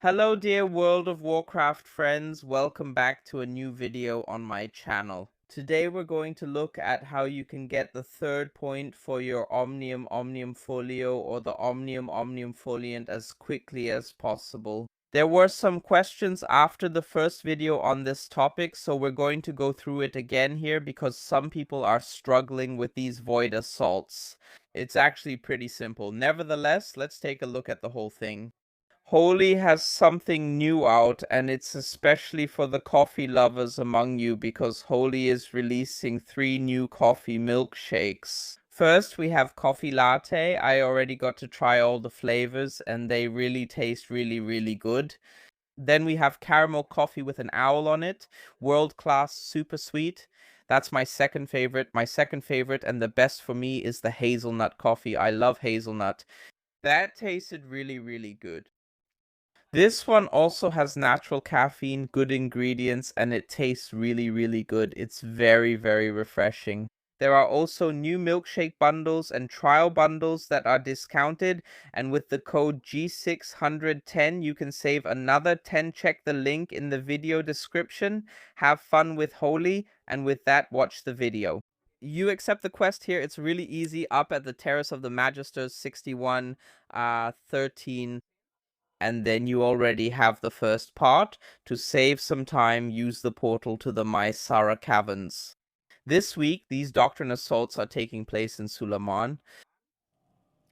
Hello dear World of Warcraft friends, welcome back to a new video on my channel. Today we're going to look at how you can get the third point for your Omniumfolio or the Omniumfoliant as quickly as possible. There were some questions after the first video on this topic, so we're going to go through it again here because some people are struggling with these void assaults. It's actually pretty simple. Nevertheless, let's take a look at the whole thing. Holy has something new out, and it's especially for the coffee lovers among you because Holy is releasing 3 new coffee milkshakes. First, we have coffee latte. I already got to try all the flavors, and they really taste really good. Then we have caramel coffee with an owl on it. World class, super sweet. That's my second favorite. My second favorite and the best for me is the hazelnut coffee. I love hazelnut. That tasted really good. This one also has natural caffeine, good ingredients, and it tastes really good. It's very refreshing. There are also new milkshake bundles and trial bundles that are discounted, and with the code G610 you can save another 10. Check the link in the video description. Have fun with Holy, and with that, watch the video. You accept the quest here. It's really easy. Up at the Terrace of the Magisters, 61, 13. And then you already have the first part. To save some time, use the portal to the Mysara Caverns. This week, these Doctrine Assaults are taking place in Suleiman.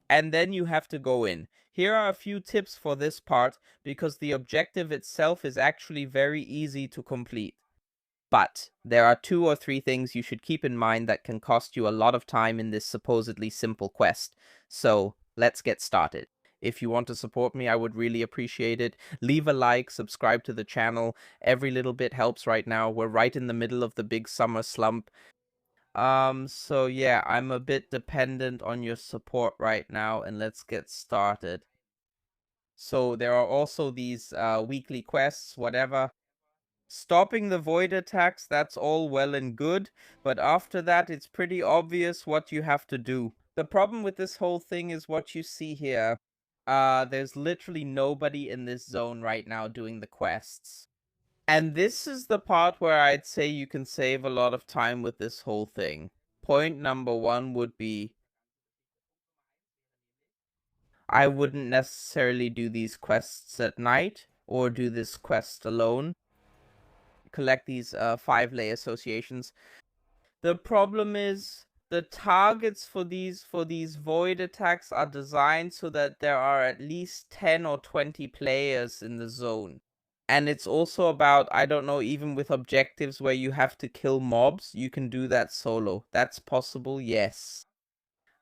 And then you have to go in. Here are a few tips for this part, because the objective itself is actually very easy to complete. But there are 2 or 3 things you should keep in mind that can cost you a lot of time in this supposedly simple quest. So, let's get started. If you want to support me, I would really appreciate it. Leave a like, subscribe to the channel. Every little bit helps right now. We're right in the middle of the big summer slump. So yeah, I'm a bit dependent on your support right now, and let's get started. So there are also these weekly quests, whatever. Stopping the void attacks, that's all well and good, but after that it's pretty obvious what you have to do. The problem with this whole thing is what you see here. There's literally nobody in this zone right now doing the quests. And this is the part where I'd say you can save a lot of time with this whole thing. Point number 1 would be, I wouldn't necessarily do these quests at night, or do this quest alone. Collect these 5-layer associations. The problem is the targets for these void attacks are designed so that there are at least 10 or 20 players in the zone. And it's also about, I don't know, even with objectives where you have to kill mobs, you can do that solo. That's possible, yes.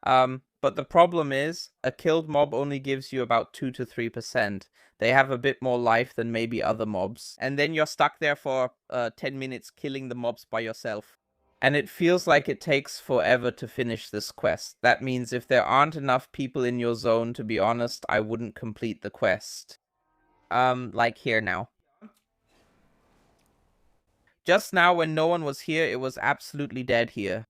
But the problem is, a killed mob only gives you about 2 to 3%. They have a bit more life than maybe other mobs. And then you're stuck there for 10 minutes killing the mobs by yourself. And it feels like it takes forever to finish this quest. That means if there aren't enough people in your zone, to be honest, I wouldn't complete the quest. Like here now. Just now when no one was here, it was absolutely dead here.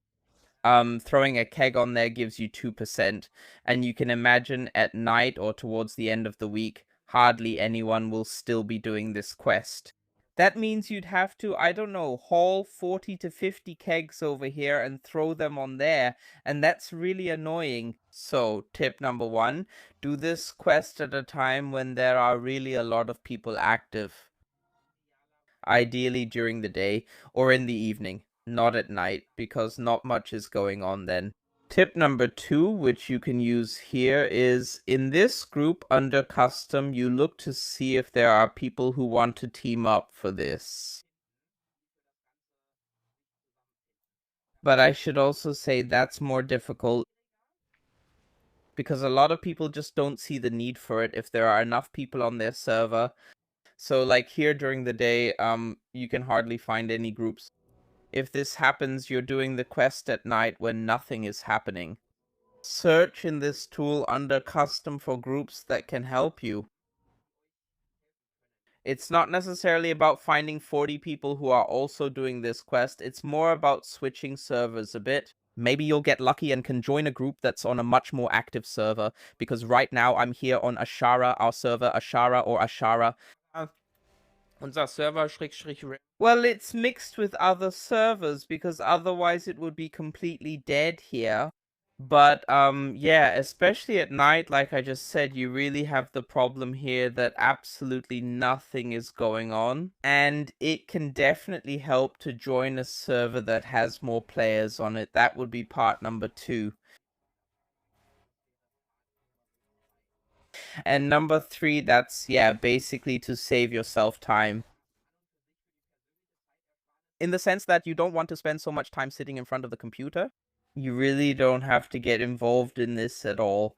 Throwing a keg on there gives you 2%, and you can imagine at night or towards the end of the week, hardly anyone will still be doing this quest. That means you'd have to, I don't know, haul 40 to 50 kegs over here and throw them on there, and that's really annoying. So, tip number 1, do this quest at a time when there are really a lot of people active. Ideally during the day or in the evening, not at night, because not much is going on then. Tip number 2, which you can use here, is in this group under custom, you look to see if there are people who want to team up for this. But I should also say that's more difficult because a lot of people just don't see the need for it if there are enough people on their server. So like here during the day, you can hardly find any groups. If this happens, you're doing the quest at night when nothing is happening. Search in this tool under custom for groups that can help you. It's not necessarily about finding 40 people who are also doing this quest, it's more about switching servers a bit. maybe you'll get lucky and can join a group that's on a much more active server, because right now I'm here on Ashara, our server, Ashara or Ashara. Unser Server /. Well, it's mixed with other servers because otherwise it would be completely dead here. But yeah, especially at night, like I just said, you really have the problem here that absolutely nothing is going on. And it can definitely help to join a server that has more players on it. That would be part number 2. And number 3, that's, yeah, basically to save yourself time. In the sense that you don't want to spend so much time sitting in front of the computer. You really don't have to get involved in this at all.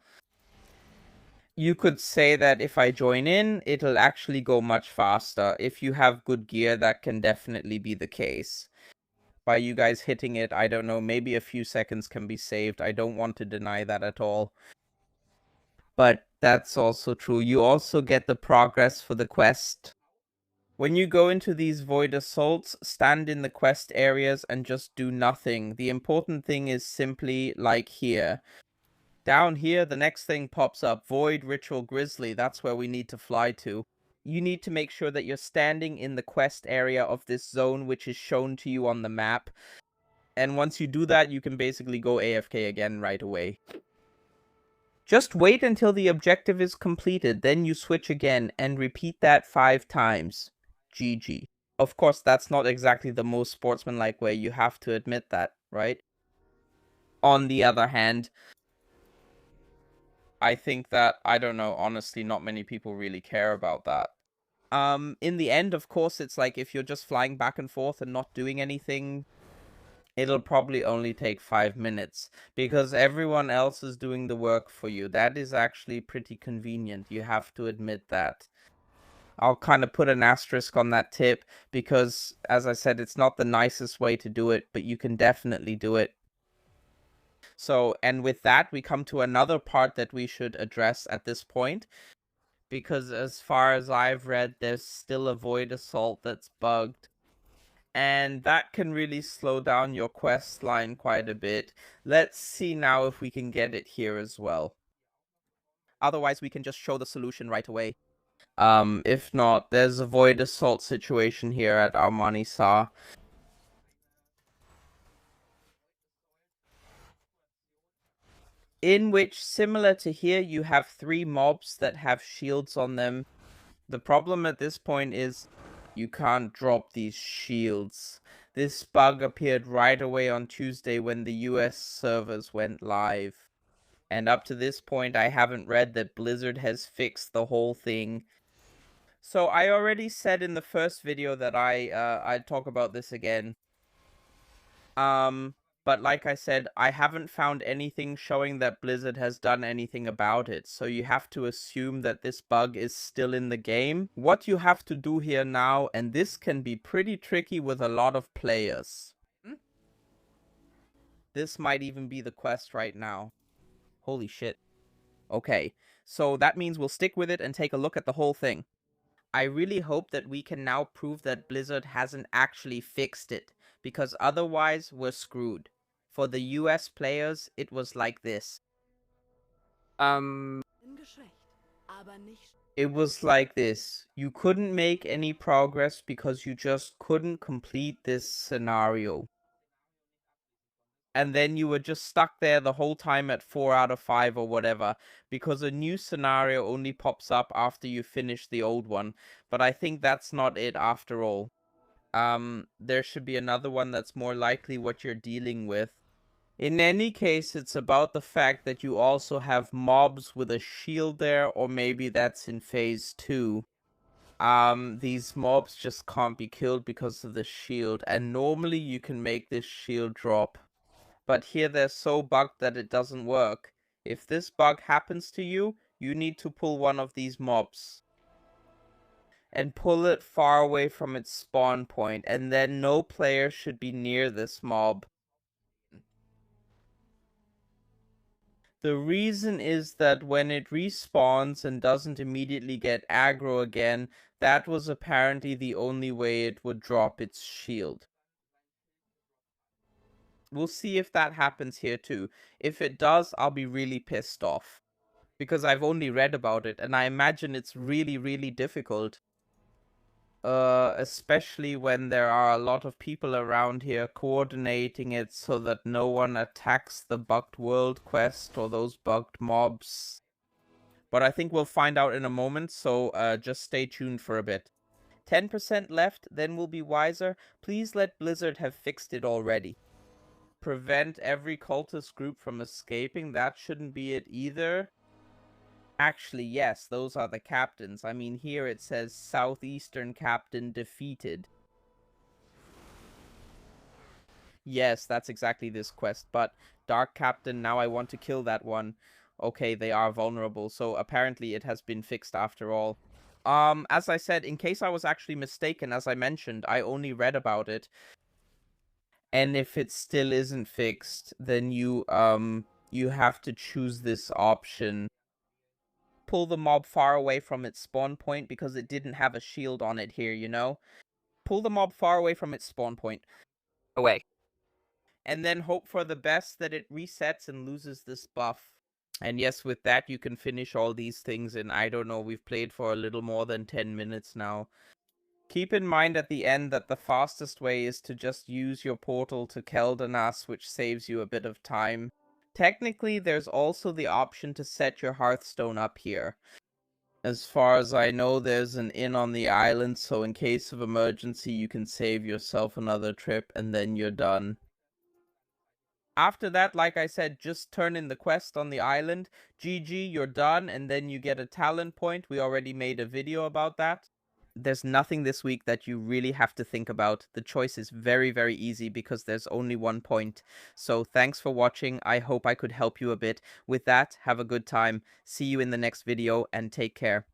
You could say that if I join in, it'll actually go much faster. If you have good gear, that can definitely be the case. By you guys hitting it, I don't know, maybe a few seconds can be saved. I don't want to deny that at all. But that's also true. You also get the progress for the quest. When you go into these void assaults, stand in the quest areas and just do nothing. The important thing is simply like here. Down here, the next thing pops up, Void Ritual Grizzly. That's where we need to fly to. You need to make sure that you're standing in the quest area of this zone, which is shown to you on the map. And once you do that, you can basically go AFK again right away. Just wait until the objective is completed, then you switch again, and repeat that 5 times. GG. Of course, that's not exactly the most sportsmanlike way, you have to admit that, right? On the other hand, I think that, I don't know, honestly, not many people really care about that. In the end, of course, it's like if you're just flying back and forth and not doing anything, it'll probably only take 5 minutes, because everyone else is doing the work for you. That is actually pretty convenient, you have to admit that. I'll kind of put an asterisk on that tip, because, as I said, it's not the nicest way to do it, but you can definitely do it. So, and with that, we come to another part that we should address at this point, because as far as I've read, there's still a void assault that's bugged. And that can really slow down your quest line quite a bit. Let's see now if we can get it here as well. Otherwise, we can just show the solution right away. If not, there's a void assault situation here at Armanisa. In which, similar to here, you have 3 mobs that have shields on them. The problem at this point is you can't drop these shields. This bug appeared right away on Tuesday when the US servers went live. And up to this point, I haven't read that Blizzard has fixed the whole thing. So I already said in the first video that I'd talk about this again. But like I said, I haven't found anything showing that Blizzard has done anything about it, so you have to assume that this bug is still in the game. What you have to do here now, and this can be pretty tricky with a lot of players. This might even be the quest right now. Holy shit. Okay, so that means we'll stick with it and take a look at the whole thing. I really hope that we can now prove that Blizzard hasn't actually fixed it, because otherwise we're screwed. For the US players, it was like this. It was like this. You couldn't make any progress because you just couldn't complete this scenario. And then you were just stuck there the whole time at 4 out of 5 or whatever, because a new scenario only pops up after you finish the old one. But I think that's not it after all. There should be another one that's more likely what you're dealing with. In any case, it's about the fact that you also have mobs with a shield there, or maybe that's in phase 2. These mobs just can't be killed because of the shield, and normally you can make this shield drop. But here they're so bugged that it doesn't work. If this bug happens to you, you need to pull one of these mobs. And pull it far away from its spawn point, and then no player should be near this mob. The reason is that when it respawns and doesn't immediately get aggro again, that was apparently the only way it would drop its shield. We'll see if that happens here too. If it does, I'll be really pissed off. Because I've only read about it, and I imagine it's really, really difficult. Especially when there are a lot of people around here coordinating it so that no one attacks the bugged world quest or those bugged mobs. But I think we'll find out in a moment, so just stay tuned for a bit. 10% left, then we'll be wiser. Please let Blizzard have fixed it already. Prevent every cultist group from escaping, that shouldn't be it either. Actually, yes, those are the captains. I mean, here it says Southeastern Captain defeated. Yes, that's exactly this quest, but Dark Captain, now I want to kill that one. Okay, they are vulnerable, so apparently it has been fixed after all. As I said, in case I was actually mistaken, as I mentioned, I only read about it. And if it still isn't fixed, then you have to choose this option. Pull the mob far away from its spawn point because it didn't have a shield on it here, you know? Pull the mob far away from its spawn point. Away. And then hope for the best that it resets and loses this buff. And yes, with that, you can finish all these things in, I don't know, we've played for a little more than 10 minutes now. Keep in mind at the end that the fastest way is to just use your portal to Keldanas, which saves you a bit of time. Technically, there's also the option to set your Hearthstone up here. As far as I know, there's an inn on the island, so in case of emergency, you can save yourself another trip, and then you're done. After that, like I said, just turn in the quest on the island. GG, you're done, and then you get a talent point. We already made a video about that. There's nothing this week that you really have to think about. The choice is very, very easy because there's only one point. So thanks for watching. I hope I could help you a bit. With that, have a good time. See you in the next video and take care.